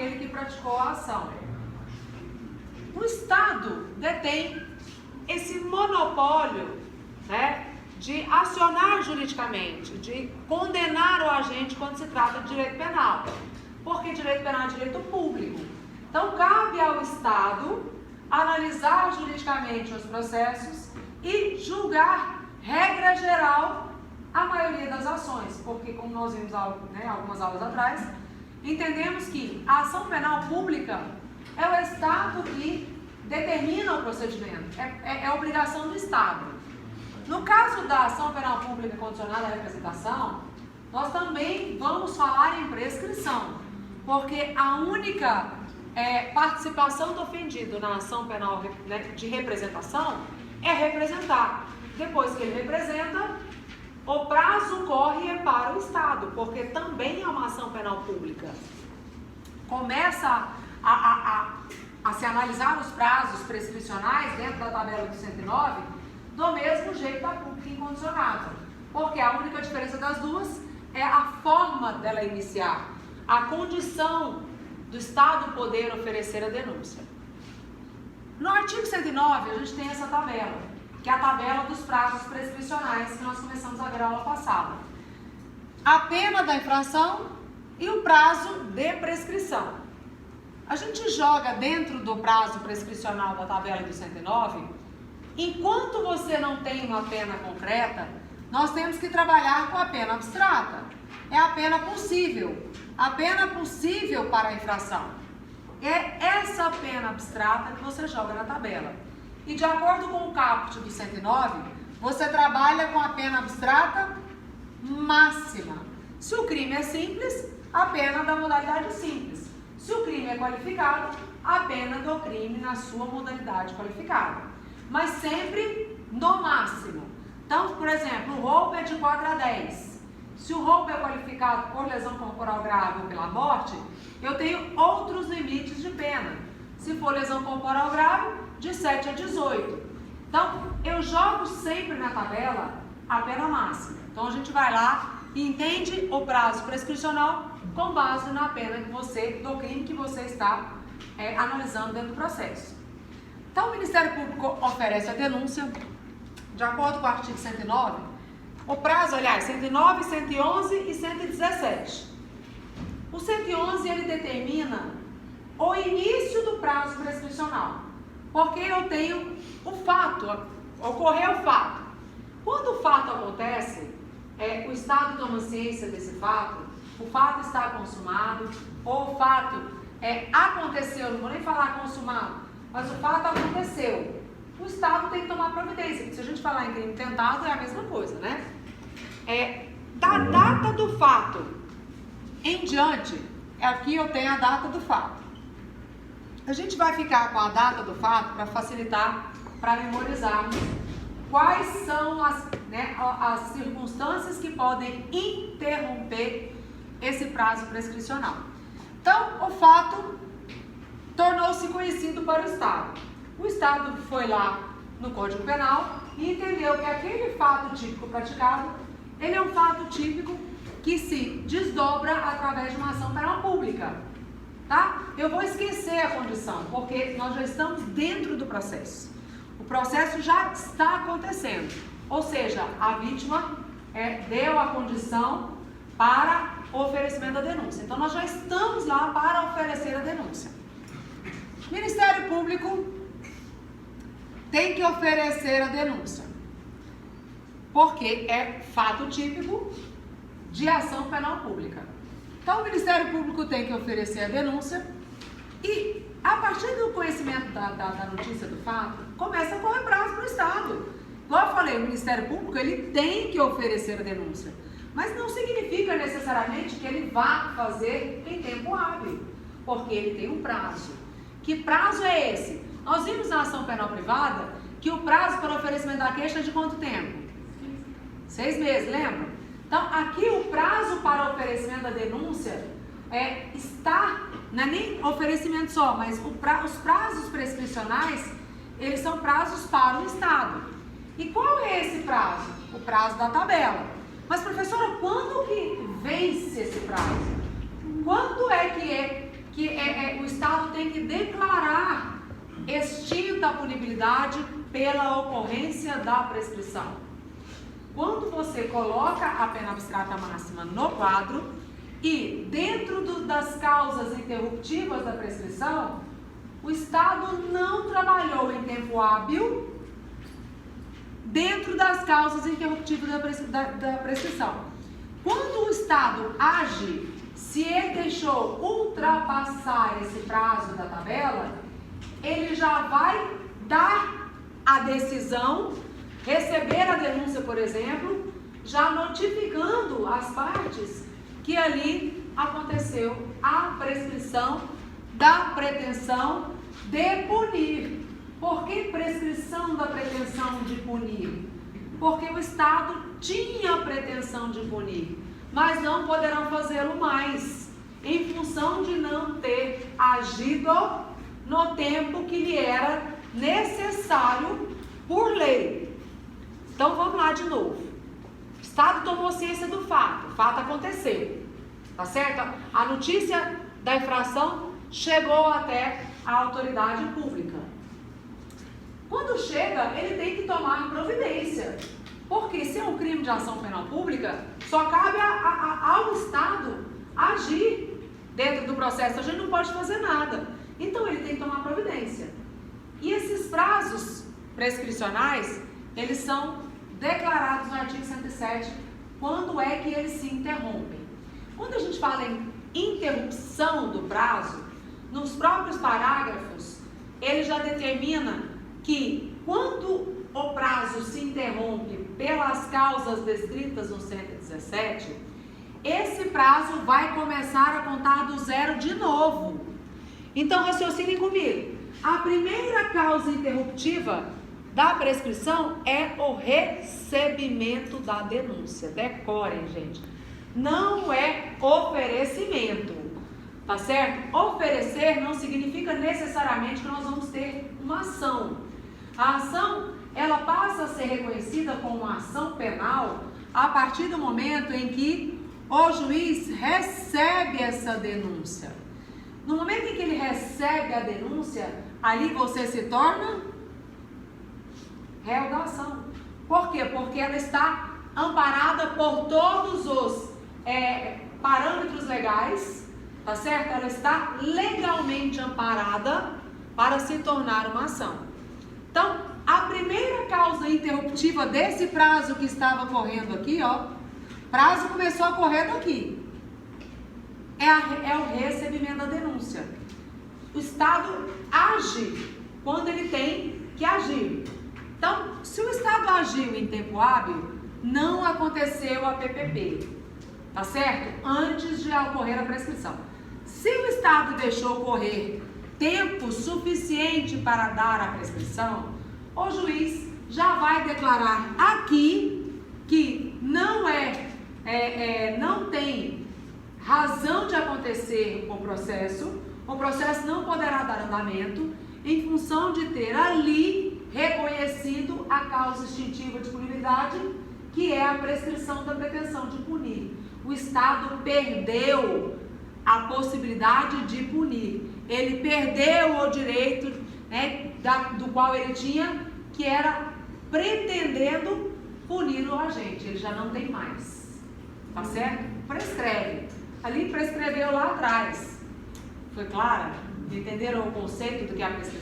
aquele que praticou a ação. O Estado detém esse monopólio, né, de acionar juridicamente, de condenar o agente quando se trata de direito penal, porque direito penal é direito público. Então, cabe ao Estado analisar juridicamente os processos e julgar, regra geral, a maioria das ações, porque, como nós vimos, né, algumas aulas atrás, entendemos que a ação penal pública é o Estado que determina o procedimento, é obrigação do Estado. No caso da ação penal pública condicionada à representação, nós também vamos falar em prescrição, porque a única participação do ofendido na ação penal, né, de representação é representar. Depois que ele representa, o prazo corre para o Estado, porque também é uma ação penal pública. Começa a se analisar os prazos prescricionais dentro da tabela do 109, do mesmo jeito da pública incondicionada, porque a única diferença das duas é a forma dela iniciar, a condição do Estado poder oferecer a denúncia. No artigo 109, a gente tem essa tabela, que é a tabela dos prazos prescricionais que nós começamos a ver na aula passada. A pena da infração e o prazo de prescrição. A gente joga dentro do prazo prescricional da tabela do 109, enquanto você não tem uma pena concreta, nós temos que trabalhar com a pena abstrata. É a pena possível. A pena possível para a infração. É essa pena abstrata que você joga na tabela. E de acordo com o caput do 109, você trabalha com a pena abstrata máxima. Se o crime é simples, a pena da modalidade simples. Se o crime é qualificado, a pena do crime na sua modalidade qualificada. Mas sempre no máximo. Então, por exemplo, o roubo é de 4 a 10. Se o roubo é qualificado por lesão corporal grave ou pela morte, eu tenho outros limites de pena. Se for lesão corporal grave, de 7 a 18. Então, eu jogo sempre na tabela a pena máxima. Então, a gente vai lá e entende o prazo prescricional com base na pena do crime que você está analisando dentro do processo. Então, o Ministério Público oferece a denúncia, de acordo com o artigo 109, o prazo, aliás, 109, 111 e 117. O 111, ele determina o início do prazo prescricional, porque eu tenho o fato, ocorreu o fato. Quando o fato acontece, o Estado toma ciência desse fato, o fato está consumado, ou o fato aconteceu, não vou nem falar consumado, mas o fato aconteceu. O Estado tem que tomar providência, porque se a gente falar em crime tentado é a mesma coisa, né? Da data do fato em diante, aqui eu tenho a data do fato. A gente vai ficar com a data do fato para facilitar, para memorizarmos quais são as circunstâncias que podem interromper esse prazo prescricional. Então, o fato tornou-se conhecido para o Estado. O Estado foi lá no Código Penal e entendeu que aquele fato típico praticado, ele é um fato típico que se desdobra através de uma ação penal pública. Tá? Eu vou esquecer a condição, porque nós já estamos dentro do processo. O processo já está acontecendo. Ou seja, a vítima deu a condição para o oferecimento da denúncia. Então, nós já estamos lá para oferecer a denúncia. Ministério Público tem que oferecer a denúncia, porque é fato típico de ação penal pública. Então, o Ministério Público tem que oferecer a denúncia e, a partir do conhecimento da notícia do fato, começa a correr prazo para o Estado. Igual eu falei, o Ministério Público, ele tem que oferecer a denúncia, mas não significa necessariamente que ele vá fazer em tempo hábil, porque ele tem um prazo. Que prazo é esse? Nós vimos na ação penal privada que o prazo para o oferecimento da queixa é de quanto tempo? 6 meses, lembra? Então, aqui o prazo para o oferecimento da denúncia não é nem oferecimento só, mas os prazos prescricionais, eles são prazos para o Estado. E qual é esse prazo? O prazo da tabela. Mas, professora, quando que vence esse prazo? Quando é que extinta a punibilidade pela ocorrência da prescrição. Quando você coloca a pena abstrata máxima no quadro e dentro das causas interruptivas da prescrição, o Estado não trabalhou em tempo hábil dentro das causas interruptivas da prescrição. Quando o Estado age, se ele deixou ultrapassar esse prazo da tabela, ele já vai dar a decisão, receber a denúncia, por exemplo, já notificando as partes que ali aconteceu a prescrição da pretensão de punir. Por que prescrição da pretensão de punir? Porque o Estado tinha a pretensão de punir, mas não poderão fazê-lo mais, em função de não ter agido no tempo que lhe era necessário por lei. Então vamos lá de novo. O Estado tomou ciência do fato, o fato aconteceu, tá certo? A notícia da infração chegou até a autoridade pública. Quando chega, ele tem que tomar providência, porque se é um crime de ação penal pública, só cabe ao Estado agir dentro do processo, a gente não pode fazer nada. Então ele tem que tomar providência. E esses prazos prescricionais, eles são declarados no artigo 107, quando é que eles se interrompem. Quando a gente fala em interrupção do prazo, nos próprios parágrafos, ele já determina que quando o prazo se interrompe pelas causas descritas no 117, esse prazo vai começar a contar do zero de novo. Então, raciocinem comigo. A primeira causa interruptiva da prescrição é o recebimento da denúncia. Decorem, gente. Não é oferecimento, tá certo? Oferecer não significa necessariamente que nós vamos ter uma ação. A ação, ela passa a ser reconhecida como uma ação penal a partir do momento em que o juiz recebe essa denúncia. No momento em que ele recebe a denúncia, ali você se torna réu da ação. Por quê? Porque ela está amparada por todos os parâmetros legais, tá certo? Ela está legalmente amparada para se tornar uma ação. Então, a primeira causa interruptiva desse prazo que estava correndo aqui, ó, prazo começou a correr daqui, é o recebimento da denúncia. O Estado age quando ele tem que agir. Então, se o Estado agiu em tempo hábil, não aconteceu a PPP, tá certo? Antes de ocorrer a prescrição. Se o Estado deixou correr tempo suficiente para dar a prescrição, o juiz já vai declarar aqui que não tem razão de acontecer o processo não poderá dar andamento em função de ter ali reconhecido a causa extintiva de punibilidade, que é a prescrição da pretensão de punir. O Estado perdeu a possibilidade de punir. Ele perdeu o direito, do qual ele tinha, que era pretendendo punir o agente. Ele já não tem mais. Tá certo? Prescreve. Ali prescreveu lá atrás. Foi clara? Entenderam o conceito do que é a prescrição?